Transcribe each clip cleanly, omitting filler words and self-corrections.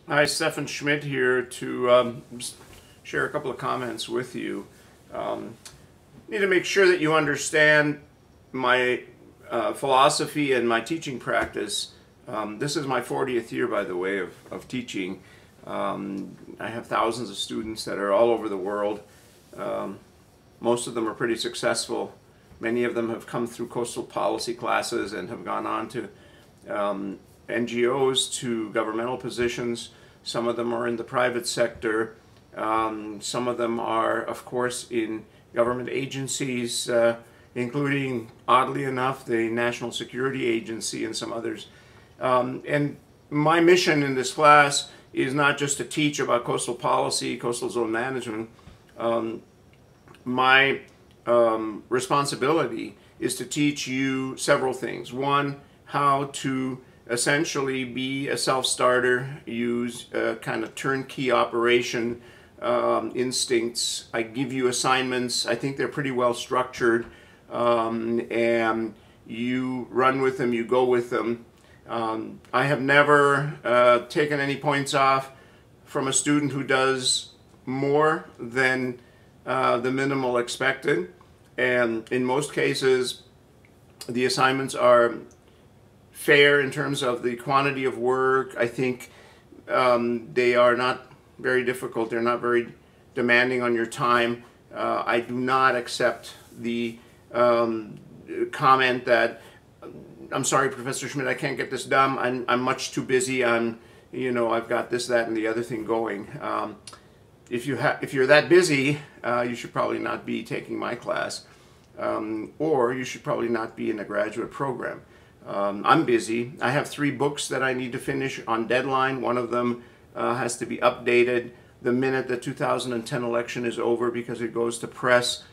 Hi, Steffen Schmidt here to share a couple of comments with you. Need to make sure that you understand my philosophy and my teaching practice. This is my 40th year, by the way, of teaching. I have thousands of students that are all over the world. Most of them are pretty successful. Many of them have come through coastal policy classes and have gone on to NGOs, to governmental positions. Some of them are in the private sector. Some of them are, of course, in government agencies, including, oddly enough, the National Security Agency and some others. And my mission in this class is not just to teach about coastal policy, coastal zone management. My responsibility is to teach you several things. One, how to essentially be a self-starter, use kind of turnkey operation instincts. I give you assignments. I think they're pretty well structured, and you run with them, you go with them. I have never taken any points off from a student who does more than the minimal expected, and in most cases the assignments are fair in terms of the quantity of work. I think they are not very difficult. They're not very demanding on your time. I do not accept the comment that, I'm sorry, Professor Schmidt, I can't get this done. I'm much too busy. I've got this, that, and the other thing going. If you're that busy, you should probably not be taking my class, or you should probably not be in a graduate program. I'm busy. I have 3 books that I need to finish on deadline. One of them has to be updated the minute the 2010 election is over, because it goes to press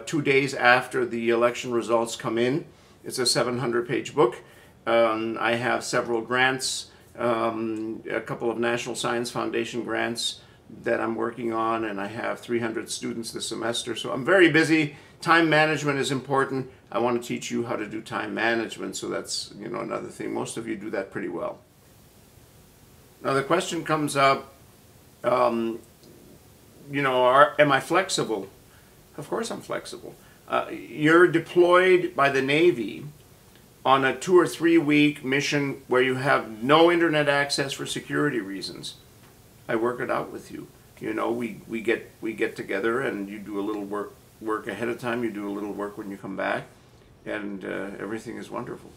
2 days after the election results come in. It's a 700-page book. I have several grants, a couple of National Science Foundation grants that I'm working on, and I have 300 students this semester. So I'm very busy. Time management is important. I want to teach you how to do time management, so that's another thing. Most of you do that pretty well. Now the question comes up, am I flexible? Of course I'm flexible. You're deployed by the Navy on a 2 or 3 week mission where you have no internet access for security reasons. I work it out with you. We get together, and you do a little work ahead of time. You do a little work when you come back, and everything is wonderful.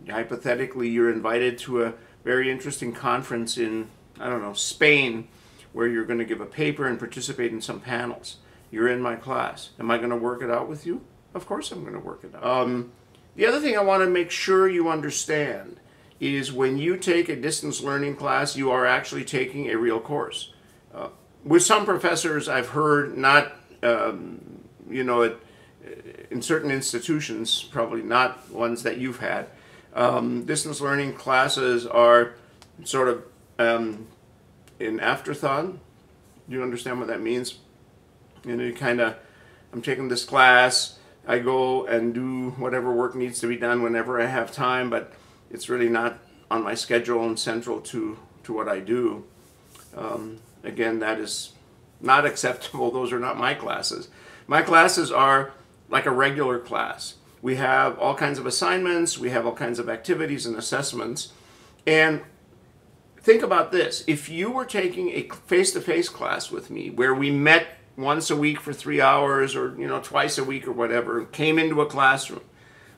Hypothetically, you're invited to a very interesting conference in, I don't know, Spain, where you're going to give a paper and participate in some panels. You're in my class. Am I going to work it out with you? Of course I'm going to work it out. The other thing I want to make sure you understand is when you take a distance learning class, you are actually taking a real course. With some professors, I've heard, not, in certain institutions, probably not ones that you've had, distance learning classes are sort of an afterthought. Do you understand what that means? I'm taking this class, I go and do whatever work needs to be done whenever I have time, but it's really not on my schedule and central to what I do. Again, that is not acceptable. Those are not my classes. My classes are like a regular class. We have all kinds of assignments, we have all kinds of activities and assessments. And think about this. If you were taking a face-to-face class with me where we met once a week for 3 hours, or twice a week or whatever, came into a classroom,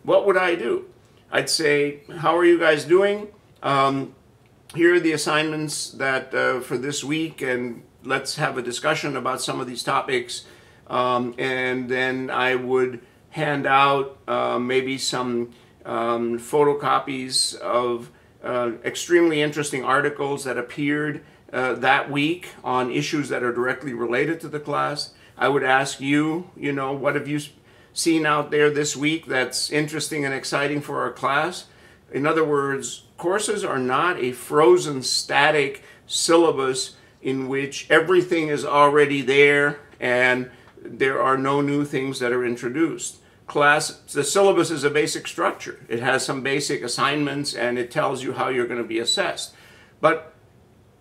what would I do? I'd say, how are you guys doing? Here are the assignments that for this week, and let's have a discussion about some of these topics. And then I would hand out maybe some photocopies of extremely interesting articles that appeared that week on issues that are directly related to the class. I would ask you, what have you seen out there this week that's interesting and exciting for our class? In other words, courses are not a frozen, static syllabus in which everything is already there and there are no new things that are introduced. The syllabus is a basic structure. It has some basic assignments, and it tells you how you're going to be assessed. But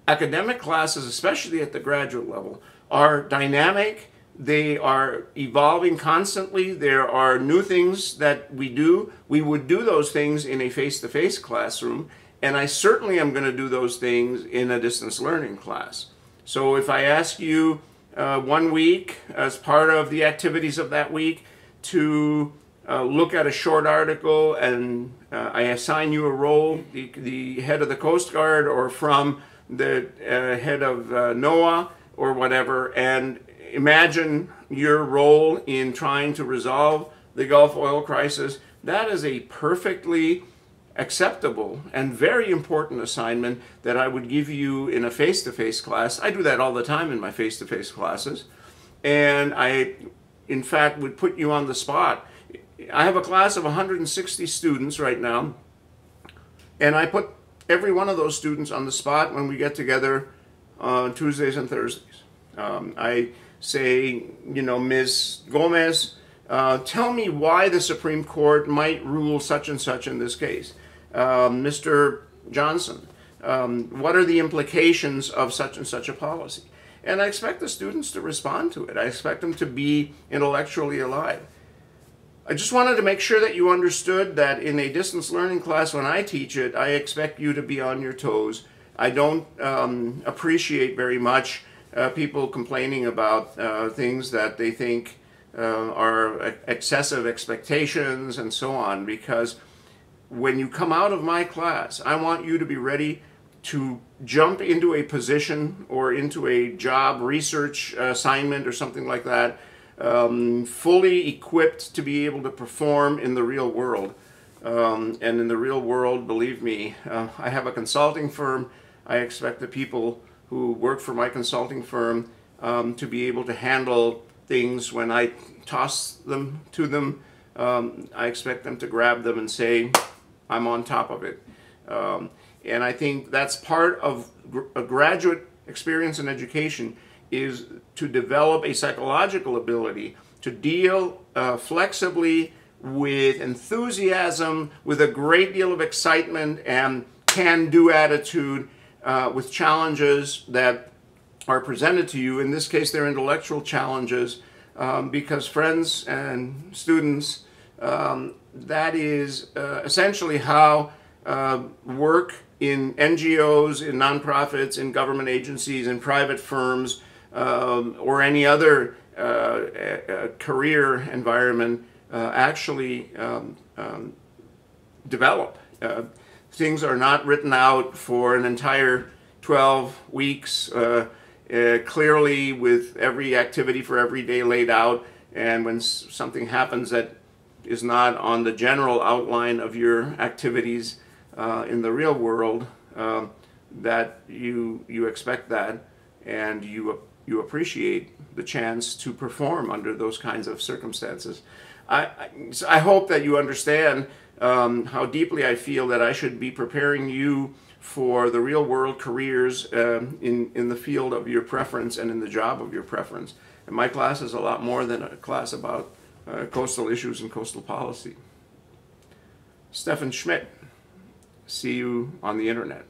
academic classes, especially at the graduate level, are dynamic. They are evolving constantly. There are new things that we do. We would do those things in a face-to-face classroom, and I certainly am going to do those things in a distance learning class. So if I ask you 1 week as part of the activities of that week to look at a short article, and I assign you a role, the head of the Coast Guard or from the head of NOAA or whatever, and imagine your role in trying to resolve the Gulf oil crisis, that is a perfectly acceptable and very important assignment that I would give you in a face-to-face class. I do that all the time in my face-to-face classes. And I, in fact, would put you on the spot. I have a class of 160 students right now, and I put every one of those students on the spot when we get together on Tuesdays and Thursdays. I say, you know, Ms. Gomez, tell me why the Supreme Court might rule such and such in this case. Mr. Johnson, what are the implications of such and such a policy? And I expect the students to respond to it. I expect them to be intellectually alive. I just wanted to make sure that you understood that in a distance learning class, when I teach it, I expect you to be on your toes. I don't appreciate very much people complaining about things that they think are excessive expectations and so on, because when you come out of my class, I want you to be ready to jump into a position or into a job research assignment or something like that, fully equipped to be able to perform in the real world. And in the real world, believe me, I have a consulting firm. I expect the people who work for my consulting firm to be able to handle things when I toss them to them. I expect them to grab them and say, I'm on top of it. And I think that's part of a graduate experience in education, is to develop a psychological ability to deal flexibly with enthusiasm, with a great deal of excitement and can-do attitude, with challenges that are presented to you. In this case, they're intellectual challenges, because friends and students, that is essentially how work in NGOs, in nonprofits, in government agencies, in private firms, or any other career environment actually develop. Things are not written out for an entire 12 weeks, clearly with every activity for every day laid out, and when something happens that is not on the general outline of your activities in the real world, that you expect that, and you appreciate the chance to perform under those kinds of circumstances. I hope that you understand how deeply I feel that I should be preparing you for the real world careers in the field of your preference and in the job of your preference. And my class is a lot more than a class about coastal issues and coastal policy. Steffen Schmidt. See you on the internet.